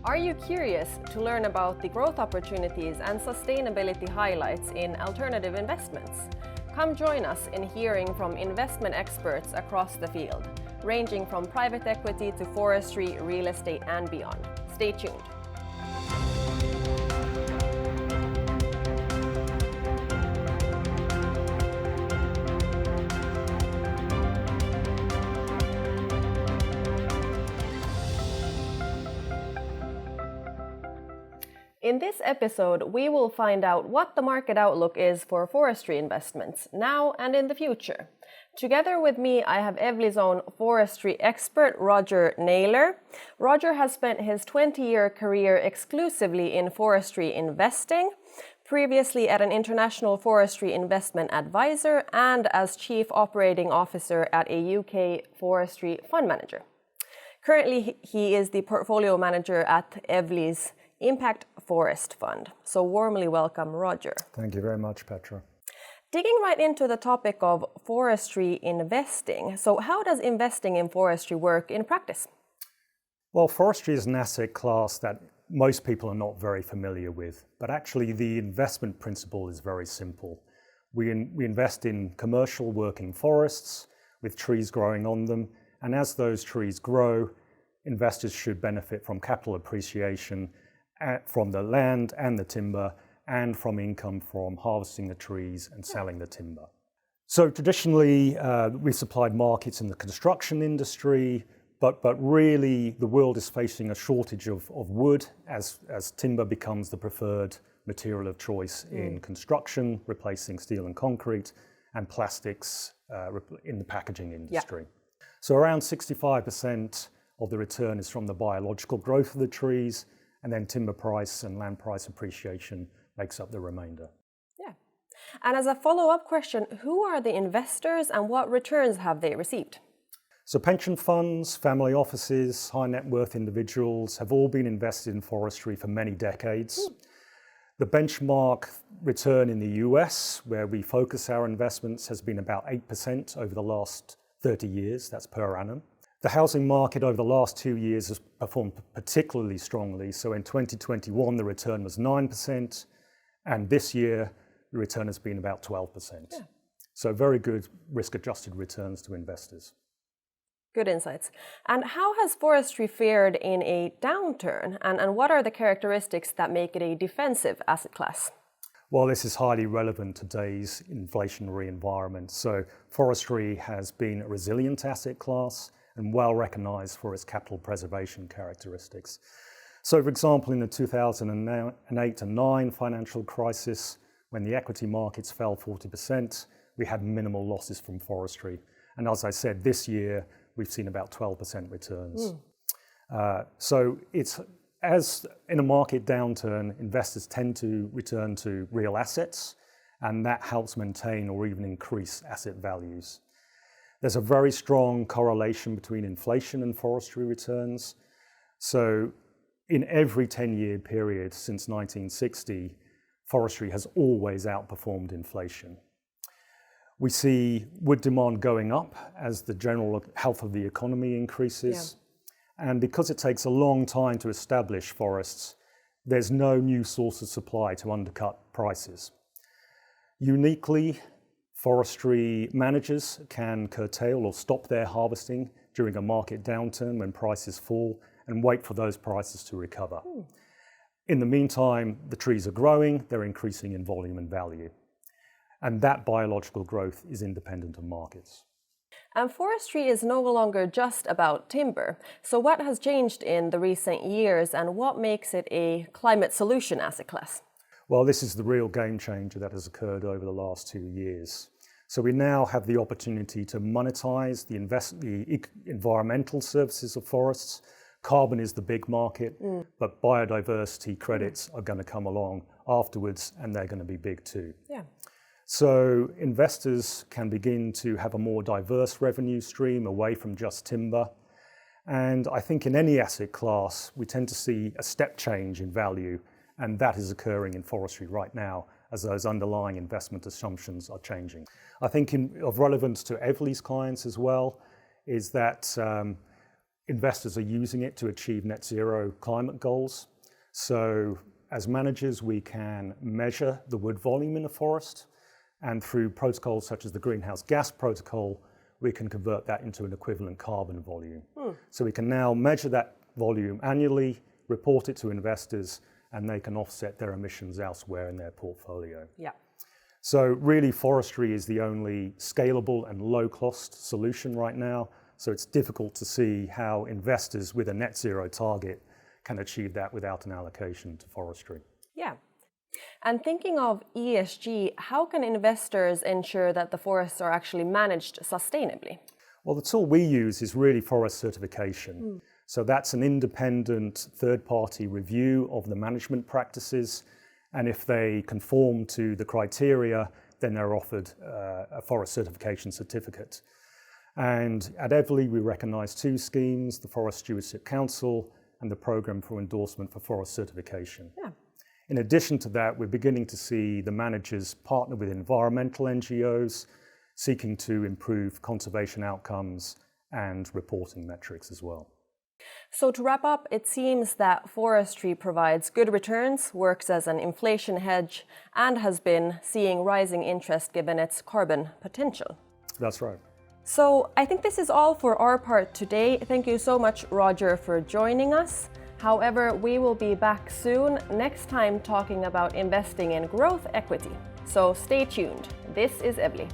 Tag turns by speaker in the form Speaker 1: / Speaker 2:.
Speaker 1: Are you curious to learn about the growth opportunities and sustainability highlights in alternative investments? Come join us in hearing from investment experts across the field, ranging from private equity to forestry, real estate, and beyond. Stay tuned. In this episode, we will find out what the market outlook is for forestry investments now and in the future. Together with me, I have Evli's own forestry expert, Roger Naylor. Roger has spent his 20-year career exclusively in forestry investing, previously at an international forestry investment advisor and as chief operating officer at a UK forestry fund manager. Currently, he is the portfolio manager at Evli's Impact Forest Fund. So warmly welcome, Roger.
Speaker 2: Thank you very much, Petra.
Speaker 1: Digging right into the topic of forestry investing. So how does investing in forestry work in practice?
Speaker 2: Well, forestry is an asset class that most people are not very familiar with, but actually the investment principle is very simple. We invest in commercial working forests with trees growing on them, and as those trees grow, investors should benefit from capital appreciation from the land and the timber, and from income from harvesting the trees and selling the timber. So traditionally, we supplied markets in the construction industry, but really the world is facing a shortage of wood as timber becomes the preferred material of choice in construction, replacing steel and concrete, and plastics in the packaging industry. Yeah. So around 65% of the return is from the biological growth of the trees, and then timber price and land price appreciation makes up the remainder.
Speaker 1: Yeah. And as a follow-up question, who are the investors and what returns have they received?
Speaker 2: So pension funds, family offices, high net worth individuals have all been invested in forestry for many decades. The benchmark return in the US, where we focus our investments, has been about 8% over the last 30 years, that's per annum. The housing market over the last 2 years has performed particularly strongly. So in 2021, the return was 9%, and this year, the return has been about 12%. Yeah. So very good risk-adjusted returns to investors.
Speaker 1: Good insights. And how has forestry fared in a downturn? And what are the characteristics that make it a defensive asset class?
Speaker 2: Well, this is highly relevant to today's inflationary environment. So forestry has been a resilient asset class and well recognized for its capital preservation characteristics. So for example, in the 2008 and 9 financial crisis, when the equity markets fell 40%, we had minimal losses from forestry. And as I said, this year, we've seen about 12% returns. So it's, as in a market downturn, investors tend to return to real assets, and that helps maintain or even increase asset values. There's a very strong correlation between inflation and forestry returns. So in every 10-year period since 1960, forestry has always outperformed inflation. We see wood demand going up as the general health of the economy increases. Yeah. And because it takes a long time to establish forests, there's no new source of supply to undercut prices. Uniquely, forestry managers can curtail or stop their harvesting during a market downturn when prices fall and wait for those prices to recover. In the meantime, the trees are growing, they're increasing in volume and value. And that biological growth is independent of markets.
Speaker 1: And forestry is no longer just about timber. So what has changed in the recent years and what makes it a climate solution asset class?
Speaker 2: Well, this is the real game changer that has occurred over the last 2 years. So we now have the opportunity to monetize the environmental services of forests. Carbon is the big market, but biodiversity credits are going to come along afterwards, and they're going to be big too.
Speaker 1: Yeah.
Speaker 2: So investors can begin to have a more diverse revenue stream away from just timber. And I think in any asset class, we tend to see a step change in value, and that is occurring in forestry right now as those underlying investment assumptions are changing. I think of relevance to Evli's clients as well is that investors are using it to achieve net zero climate goals. So as managers, we can measure the wood volume in a forest, and through protocols such as the greenhouse gas protocol, we can convert that into an equivalent carbon volume. So we can now measure that volume annually, report it to investors, and they can offset their emissions elsewhere in their portfolio.
Speaker 1: Yeah.
Speaker 2: So really, forestry is the only scalable and low-cost solution right now. So it's difficult to see how investors with a net zero target can achieve that without an allocation to forestry.
Speaker 1: Yeah. And thinking of ESG, how can investors ensure that the forests are actually managed sustainably?
Speaker 2: Well, the tool we use is really forest certification. So that's an independent third-party review of the management practices. And if they conform to the criteria, then they're offered a forest certification certificate. And at Evley, we recognise two schemes, the Forest Stewardship Council and the Programme for Endorsement for Forest Certification.
Speaker 1: Yeah.
Speaker 2: In addition to that, we're beginning to see the managers partner with environmental NGOs, seeking to improve conservation outcomes and reporting metrics as well.
Speaker 1: So to wrap up, it seems that forestry provides good returns, works as an inflation hedge, and has been seeing rising interest given its carbon potential.
Speaker 2: That's right.
Speaker 1: So I think this is all for our part today. Thank you so much, Roger, for joining us. However, we will be back soon, next time talking about investing in growth equity. So stay tuned. This is Evley.